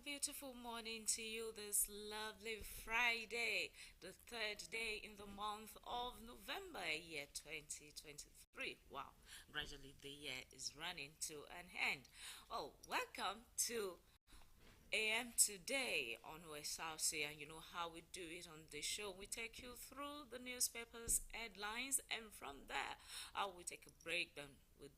beautiful morning to you this lovely Friday, the third day in the month of November, year 2023. Wow, gradually the year is running to an end. Well, welcome to AM Today on Osrc, and you know how we do it on the show. We take you through the newspapers, headlines, and from there, we take a break, then we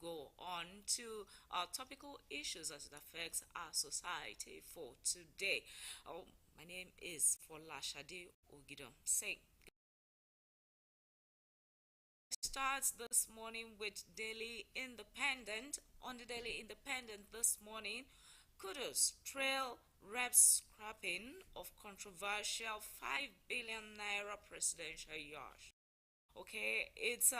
go on to topical issues as it affects our society for today. Oh, my name is Folashade Ogidom. Say, starts this morning with Daily Independent. On the Daily Independent this morning, kudos trail reps scrapping of controversial 5 billion naira presidential yacht. Okay, it's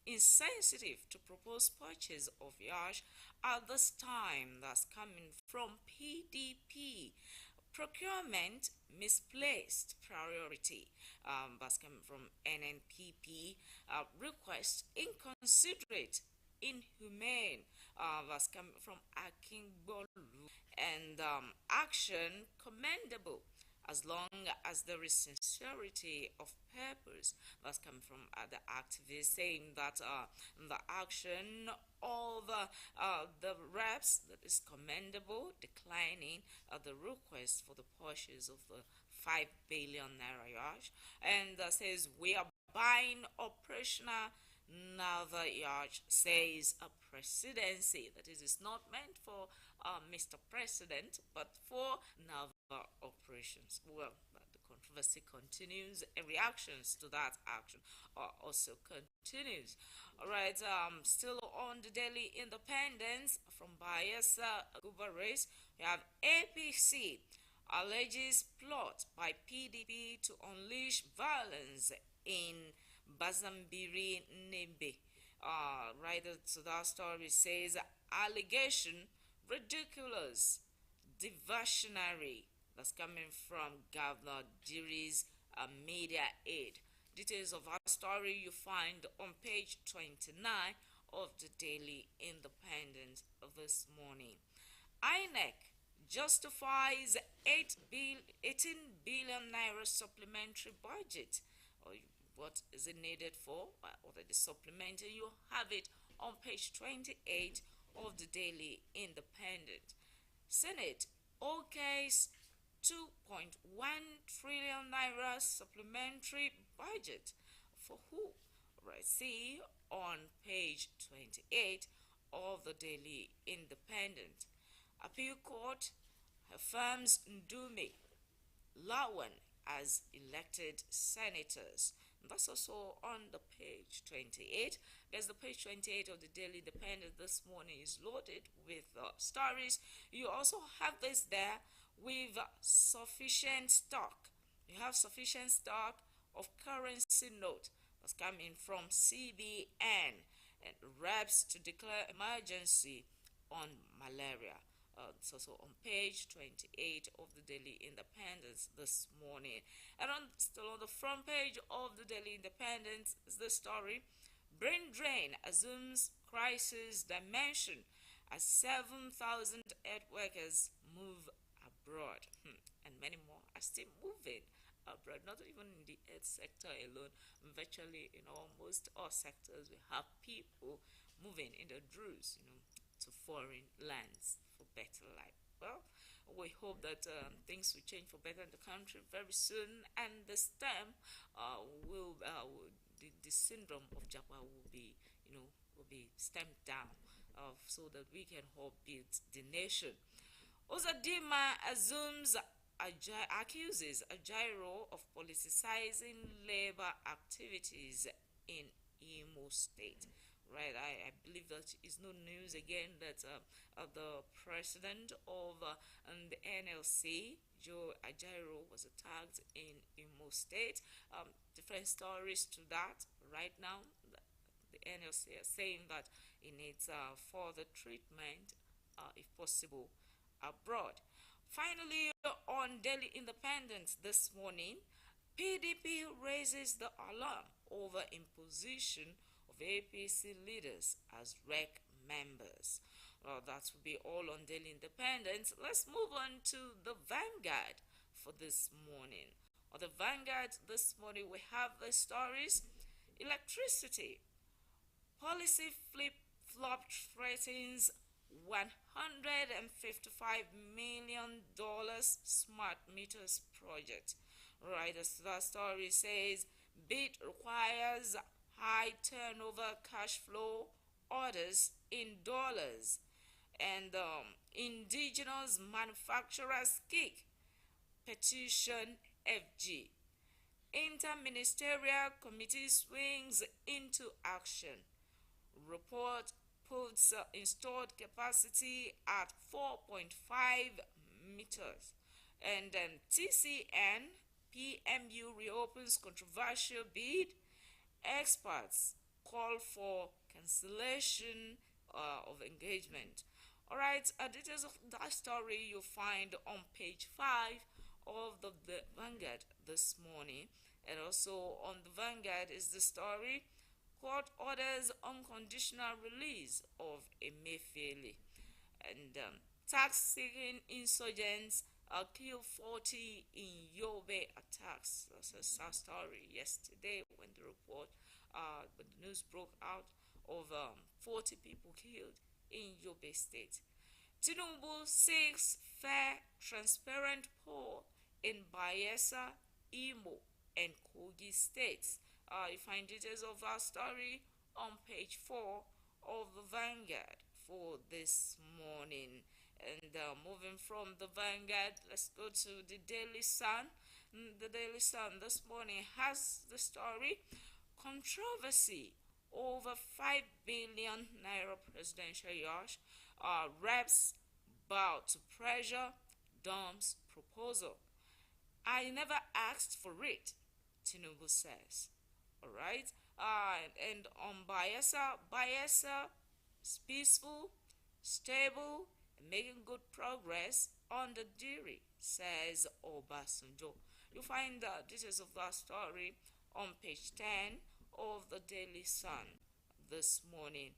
insensitive to propose purchase of yacht at this time. That's coming from PDP. Procurement misplaced priority. That's coming from NNPP. Request inconsiderate, inhumane. That's coming from Akingbolu. And action commendable as long as there is sincerity of purpose. That's coming from the activists saying that the action of the reps that is commendable, declining the request for the purchase of the 5 billion naira yacht, and says we are buying operational naval yacht, says a presidency. That is, it's not meant for Mr. President, but for naval operations. Well, the controversy continues, and reactions to that action also continues. All right, still on the Daily Independence from Bayelsa Gubares, we have APC alleges plot by PDP to unleash violence in Bazambiri Nembe. Right to that story says allegation ridiculous, diversionary. That's coming from Governor Diri's media aid. Details of our story you find on page 29 of the Daily Independent this morning. INEC justifies 18 billion naira supplementary budget. Or what is it needed for? Already supplemented. You have it on page 28 of the Daily Independent. Senate okays 2.1 trillion naira supplementary budget for who? Right, see on page 28 of the Daily Independent. Appeal Court affirms Ndume Lawan as elected senators. That's also on the page 28. There's the page 28 of the Daily Independent this morning is loaded with stories. You also have this there with sufficient stock. You have sufficient stock of currency note that's coming from CBN, and reps to declare emergency on malaria. It's also on page 28 of the Daily Independence this morning. And still on the front page of the Daily Independence is the story: brain drain assumes crisis dimension as 7,000 aid workers move abroad. And many more are still moving abroad, not even in the aid sector alone. Virtually in almost all sectors, we have people moving in the droves, to foreign lands for better life. Well, we hope that things will change for better in the country very soon, and the stem the syndrome of Japa will be, will be stamped down, so that we can help build the nation. Ozadima accuses Ajaero of politicizing labor activities in Imo State. Right, I believe that it's no news again that the president of the NLC, Joe Ajaero, was attacked in Imo State. Different stories to that. Right now, the NLC are saying that it needs further treatment, if possible, abroad. Finally, on Daily Independence this morning, PDP raises the alarm over imposition of APC leaders as REC members. Well, that will be all on Daily Independence. Let's move on to the Vanguard for this morning. On the Vanguard this morning, we have the stories: electricity policy flip flop threatens $155 million smart meters project. Right, as the story says, bid requires high turnover cash flow orders in dollars, and indigenous manufacturers kick petition FG. Interministerial committee swings into action. Report puts installed capacity at 4.5 meters. And TCN PMU reopens controversial bid. Experts call for cancellation of engagement. Alright, details of that story you'll find on page 5 of the Vanguard this morning. And also on the Vanguard is the story: court orders unconditional release of Emefiele. And tax-seeking insurgents killed 40 in Yobe attacks. That's a sad story yesterday when the news broke out of 40 people killed in Yobe State. Tinubu seeks fair, transparent poll in Bayelsa, Imo, and Kogi states. You find details of our story on page 4 of the Vanguard for this morning. And moving from the Vanguard, let's go to the Daily Sun. The Daily Sun this morning has the story: controversy over 5 billion naira presidential yacht. Reps bow to pressure, dumps proposal. I never asked for it, Tinubu says. Alright, and on Bayelsa is peaceful, stable, and making good progress on the jury, says Obasanjo. You'll find the details of that story on page 10 of the Daily Sun this morning.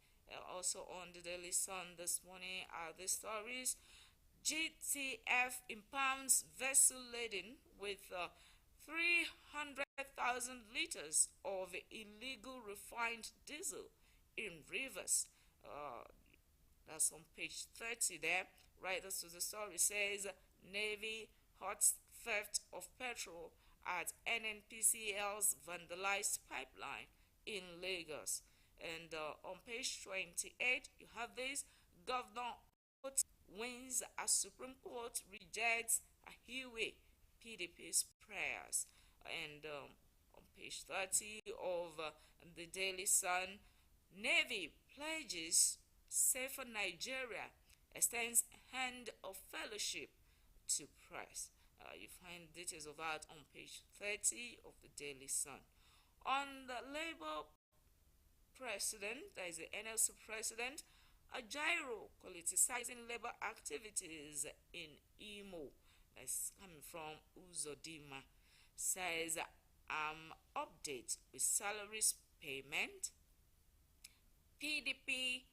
Also on the Daily Sun this morning are the stories: GTF impounds vessel laden with 300,000 liters of illegal refined diesel in rivers. That's on page 30 there. Right, that's what the story says. Navy hot theft of petrol at NNPCL's vandalized pipeline in Lagos. And on page 28, you have this: Governor wins as Supreme Court rejects Ahiwe PDP's prayers. And on page 30 of the Daily Sun, Navy pledges safer Nigeria, extends hand of fellowship to press. You find details of that on page 30 of the Daily Sun. On the Labour president, that is the NLC president, Ajaero politicizing labor activities in Imo. That's coming from Uzodima. Says update with salaries payment. PDP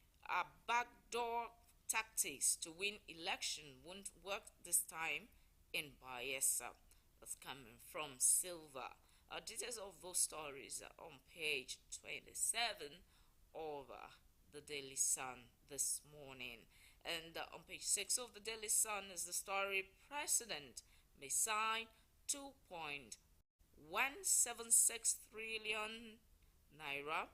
backdoor tactics to win election won't work this time in Bayelsa. That's coming from Silva. Details of those stories are on page 27 of the Daily Sun this morning. And on page 6 of the Daily Sun is the story: President may sign 2.176 trillion naira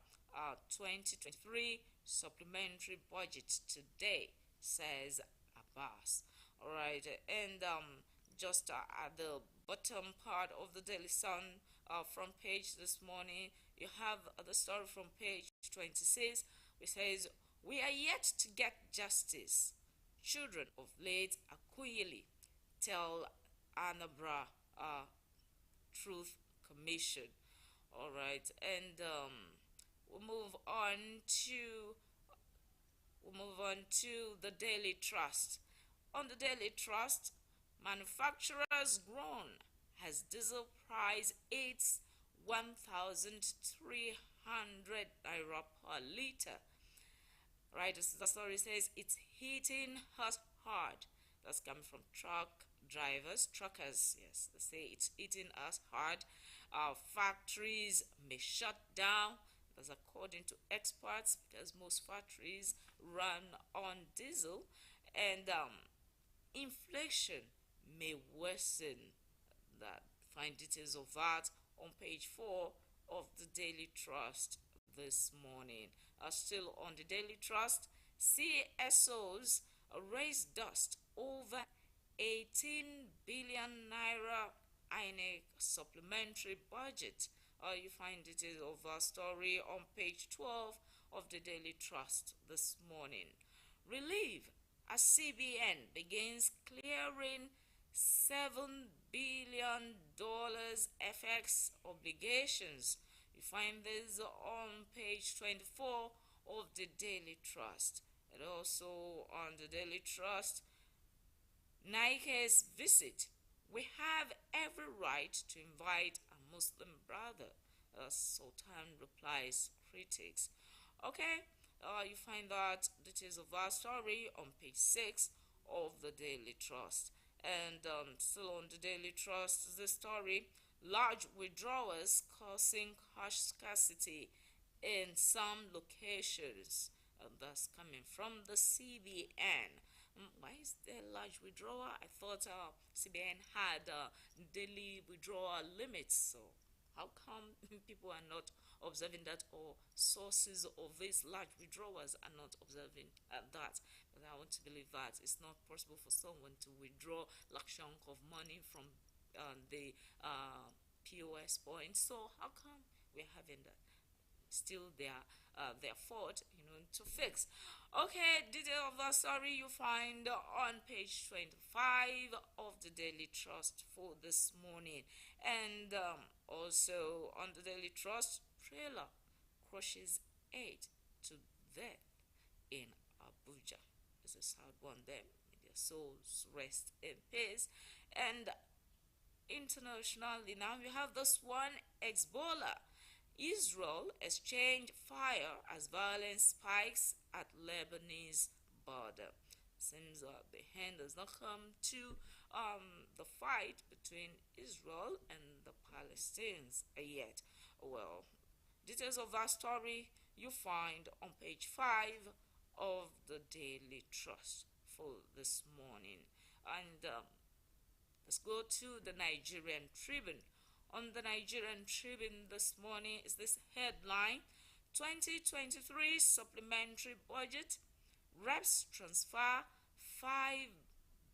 2023 supplementary budget today, says Abbas. Alright, and just at the bottom part of the Daily Sun front page this morning, you have the story from page 26, which says, we are yet to get justice. Children of late Akuyili tell Anambra Truth Commission. Alright, and we'll move on to the Daily Trust. On the Daily Trust, manufacturers groan as diesel price hits 1,300 naira per liter. Right, the story says it's hitting us hard. That's coming from truckers. Yes, they say it's hitting us hard. Our factories may shut down. That's according to experts, because most factories run on diesel, and inflation may worsen. That find details of that on page 4 of the Daily Trust this morning. Still on the Daily Trust, CSOs raise dust over 18 billion naira INEC supplementary budget. You find details of our story on page 12 of the Daily Trust this morning. Relief as CBN begins clearing $7 billion FX obligations. You find this on page 24 of the Daily Trust. And also on the Daily Trust, Nike's visit. We have every right to invite a Muslim brother, Sultan replies critics. Okay, you find that details of our story on page 6 of the Daily Trust. And still on the Daily Trust, the story, large withdrawals causing cash scarcity in some locations. That's coming from the CBN. Why is there large withdrawal? I thought CBN had daily withdrawal limits. So how come people are not observing that, or sources of these large withdrawals are not observing that? But I want to believe that it's not possible for someone to withdraw large chunk of money from the POS point. So how come we're having that? Still their fault, to fix. Okay, detail of the story you find on page 25 of the Daily Trust for this morning. And also on the Daily Trust, trailer crushes 8 to death in Abuja. It's a sad one there. May their souls rest in peace. And internationally now, we have this one, Hezbollah. Israel exchanged fire as violence spikes at Lebanese border. Seems the hand has not come to the fight between Israel and the Palestinians yet. Well, details of that story you find on page 5 of the Daily Trust for this morning. And let's go to the Nigerian Tribune. On the Nigerian Tribune this morning is this headline: 2023 supplementary budget, reps transfer 5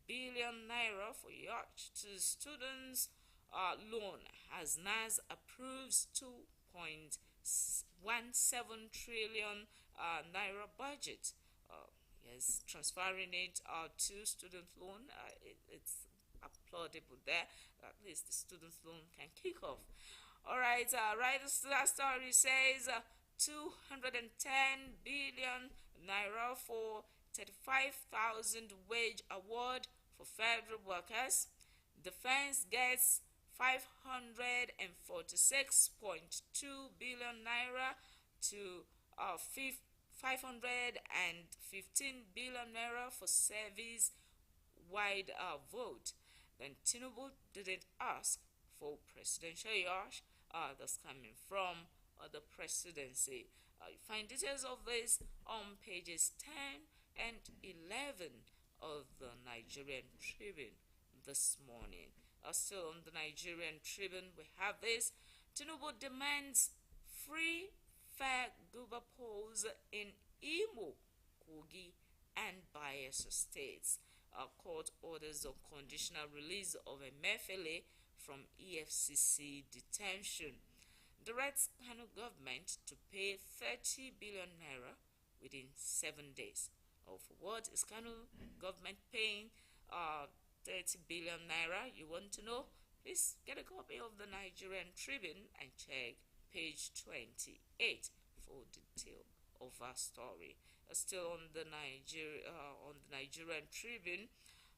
billion naira for yacht to students loan as NAS approves 2.17 trillion naira budget. Yes, transferring it to student loan, it's applaudable there. At least the student loan can kick off. All right, that story says 210 billion naira for 35,000 wage award for federal workers. Defense gets 546.2 billion naira to 515 billion naira for service wide vote. Then Tinubu didn't ask for presidential yacht. That's coming from the presidency. You find details of this on pages 10 and 11 of the Nigerian Tribune this morning. Still on the Nigerian Tribune, we have this: Tinubu demands free, fair Guba polls in Imo, Kogi, and Bayelsa states. Court orders unconditional release of Emefiele from EFCC detention. Directs Kano government to pay 30 billion naira within 7 days. For what is Kano government paying 30 billion naira? You want to know? Please get a copy of the Nigerian Tribune and check page 28 for detail of our story. Still on the Nigerian Tribune,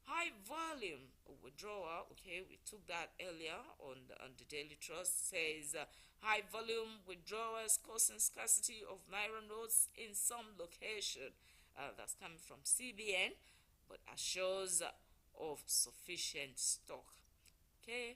High volume withdrawal, okay, we took that earlier on the Daily Trust, says high volume withdrawals causing scarcity of Naira notes in some location. That's coming from CBN, but assures of sufficient stock. Okay,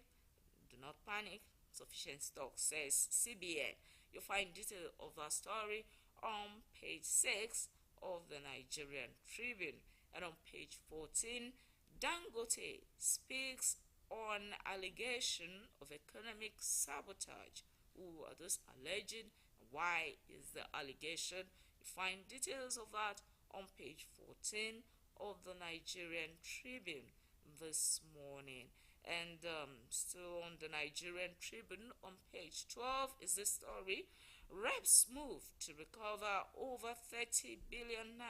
do not panic. Sufficient stock, says CBN. You'll find detail of that story on page 6 of the Nigerian Tribune. And on page 14, Dangote speaks on allegation of economic sabotage. Who are those alleging? Why is the allegation? You find details of that on page 14 of the Nigerian Tribune this morning. And still on the Nigerian Tribune on page 12 is this story. Reps move to recover over $30 billion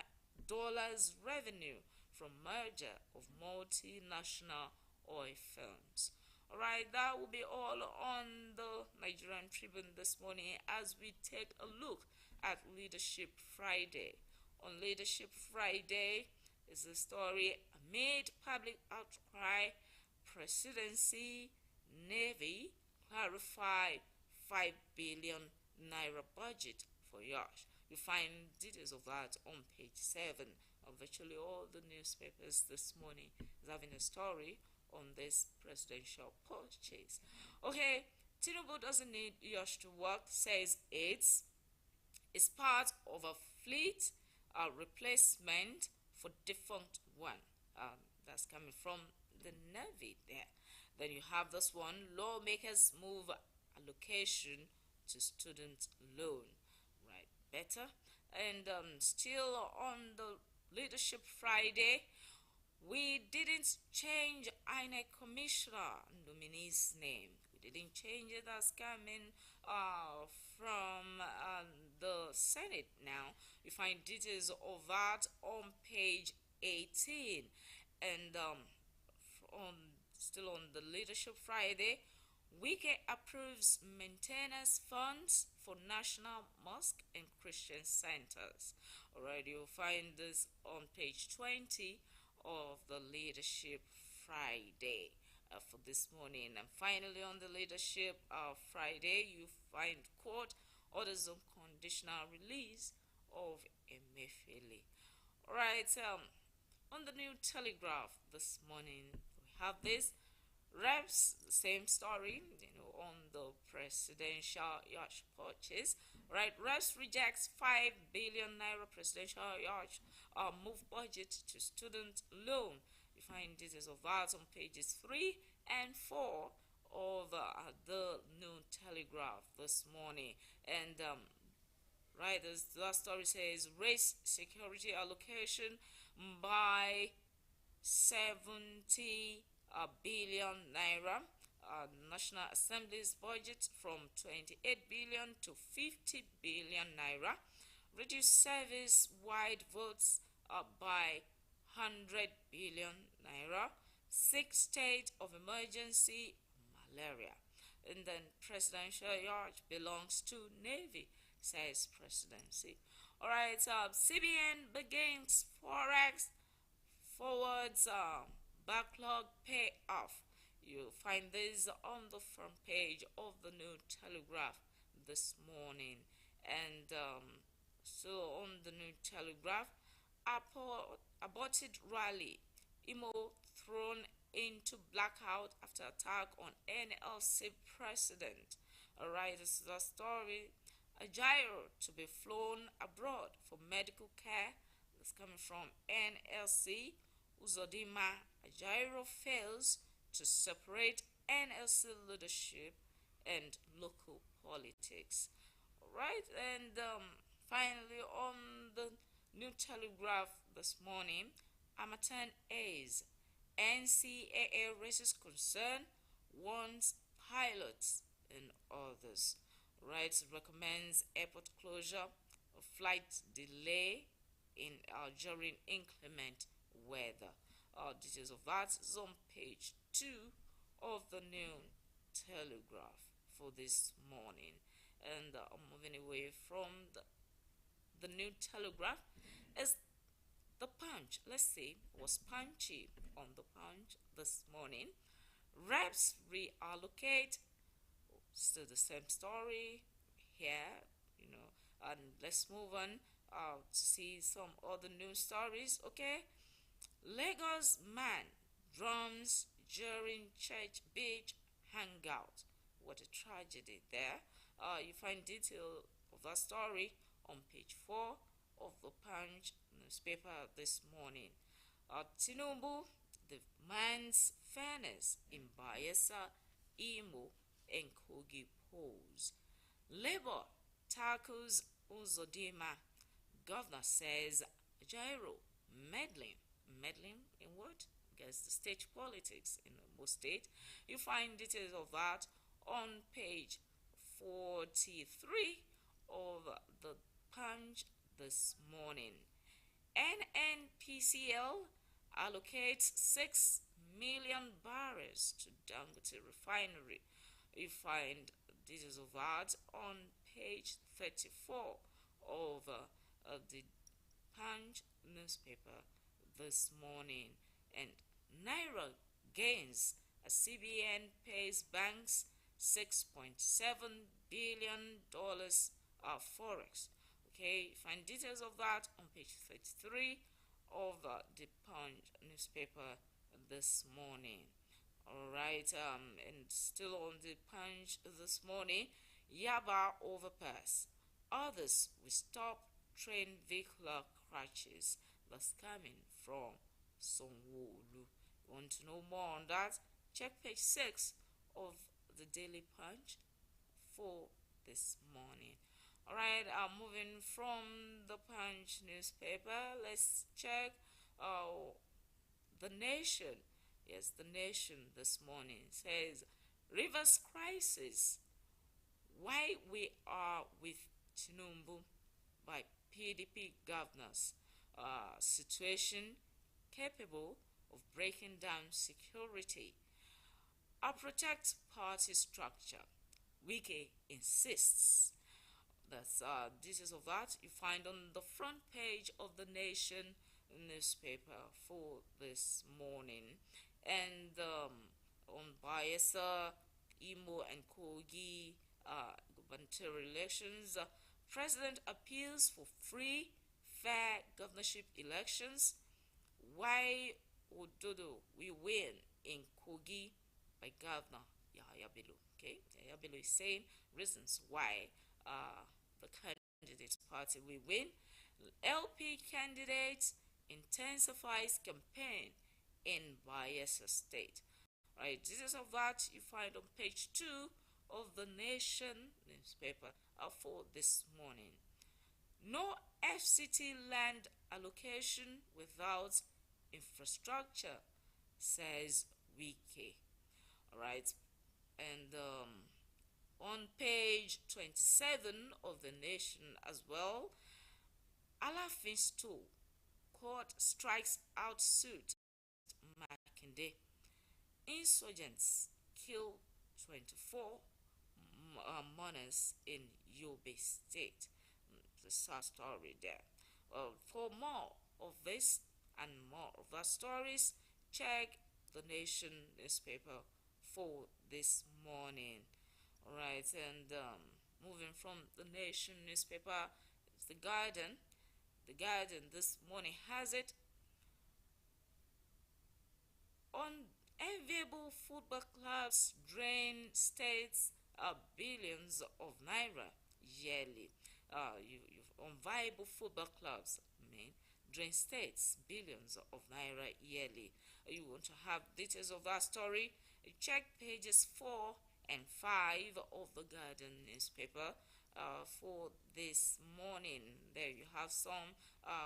revenue from merger of multinational oil firms. Alright, that will be all on the Nigerian Tribune this morning as we take a look at Leadership Friday. On Leadership Friday is the story amid public outcry, Presidency, Navy clarify 5 billion naira budget for yacht. You find details of that on page 7 of virtually all the newspapers this morning is having a story on this presidential purchase. Okay, Tinubu doesn't need yacht to work, says it's part of a fleet replacement for defunct one. That's coming from the Navy there. Then you have this one, lawmakers move allocation to student loan. Right, better. And still on the Leadership Friday, we didn't change INEC Commissioner nominee's name. We didn't change it. As coming from the Senate now. You find details of that on page 18. And still on the Leadership Friday, Wike approves maintenance funds for national mosque and Christian centers. Alright, you'll find this on page 20 of the Leadership Friday for this morning. And finally, on the Leadership Friday, you find court orders on conditional release of Emefiele. Alright, on the New Telegraph this morning, we have this. Reps, the same story, on the presidential yacht purchase. Right, Reps rejects 5 billion naira presidential yacht move budget to student loan. You find details of that on pages 3 and 4 of the New Telegraph this morning. And right, that story says raise security allocation by 70 billion naira. National Assembly's budget from 28 billion to 50 billion naira. Reduce service-wide votes by 100 billion naira. 6 state of emergency malaria. And then presidential yacht belongs to Navy, says presidency. Alright, CBN begins Forex forwards backlog payoff. You'll find this on the front page of the New Telegraph this morning. And so on the New Telegraph, aborted rally, Imo thrown into blackout after attack on NLC president. Alright, this is a story. A gyro to be flown abroad for medical care. That's coming from NLC. Uzodima, a gyro fails to separate NLC leadership and local politics. Alright, and finally on the New Telegraph this morning, Amatan A's NCAA raises concern, warns pilots and others. Right, recommends airport closure, a flight delay during inclement weather. Details of that is on page 2 of the New Telegraph for this morning. And moving away from the New Telegraph is The Punch, let's see, was punchy on the Punch this morning. Reps reallocate, still the same story here, and let's move on to see some other news stories, okay? Lagos man drums during church beach hangout. What a tragedy there. You find detail of that story on page 4 of the Punch newspaper this morning. Tinubu demands fairness in Bayelsa, Imo, and Kogi polls. Labour tackles Uzodinma. Governor says Jairo meddling. Meddling in what? Guess the state politics in most state. You find details of that on page 43 of the Punch this morning. NNPCL allocates 6 million barrels to Dangote refinery. You find details of that on page 34 of the Punch newspaper this morning. And Naira gains as CBN pays banks $6.7 billion forex. Okay, find details of that on page 33 of the Punch newspaper this morning. Alright, and still on the Punch this morning, Yaba overpass. Others will stop train vehicular crashes that's coming from Sonwolu. You want to know more on that? Check page 6 of the Daily Punch for this morning. Alright, moving from the Punch newspaper, let's check The Nation. Yes, The Nation this morning says Rivers crisis. Why we are with Tinubu by PDP governors. Situation capable of breaking down security. A protect party structure. Wike insists. That's details of that you find on the front page of the Nation newspaper for this morning. And on Bayelsa, Imo, and Kogi gubernatorial elections, President appeals for free, fair governorship elections. Why Ododo we win in Kogi by Governor Yahaya Bello. Okay, Yahaya Bello is saying reasons why the candidate's party will win. LP candidate intensifies campaign in Bayelsa State. Right, details of that you find on page 2 of the Nation newspaper for this morning. No FCT land allocation without infrastructure, says Wike. Alright, and on page 27 of the Nation as well, Alafin Stool court strikes out suit Makinde. Insurgents kill 24 mourners in Yobe State. The sad story there. For more of this and more of our stories, check the Nation newspaper for this morning. Alright, and moving from the Nation newspaper, it's the Guardian. The Guardian this morning has it. Unenviable football clubs drain states billions of naira yearly. Unviable football clubs, drain states billions of naira yearly. You want to have details of that story? Check pages 4 and 5 of the Guardian newspaper for this morning. There you have some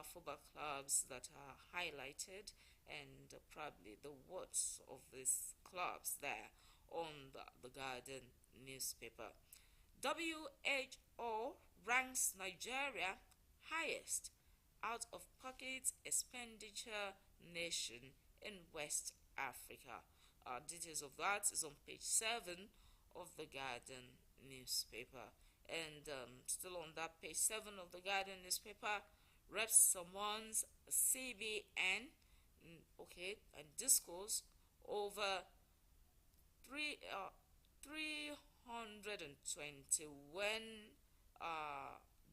football clubs that are highlighted and probably the words of these clubs there on the Guardian newspaper. WHO ranks Nigeria highest out-of-pocket expenditure nation in West Africa. Details of that is on page 7 of the Guardian newspaper. And still on that page 7 of the Guardian newspaper, reps someone's CBN, okay, and discourse over three 321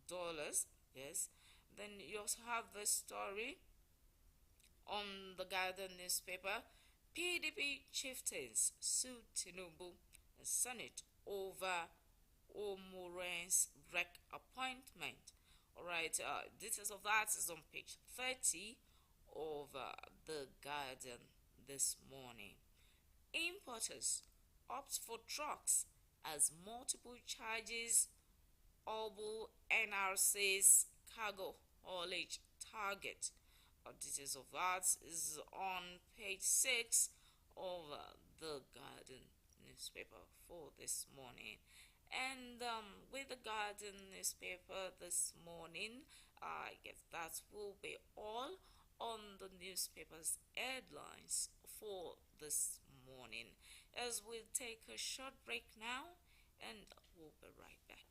dollars. Yes. Then you also have the story on the Guardian newspaper. PDP chieftains sue Tinubu and Senate over Omoren's rec appointment. Alright, details of that is on page 30 of the Guardian this morning. Importers opt for trucks as multiple charges Obu NRC's cargo haulage target. Details of that is on page 6 of the Guardian newspaper for this morning. And with the Guardian newspaper this morning, I guess that will be all on the newspaper's headlines for this morning. As we'll take a short break now, and we'll be right back.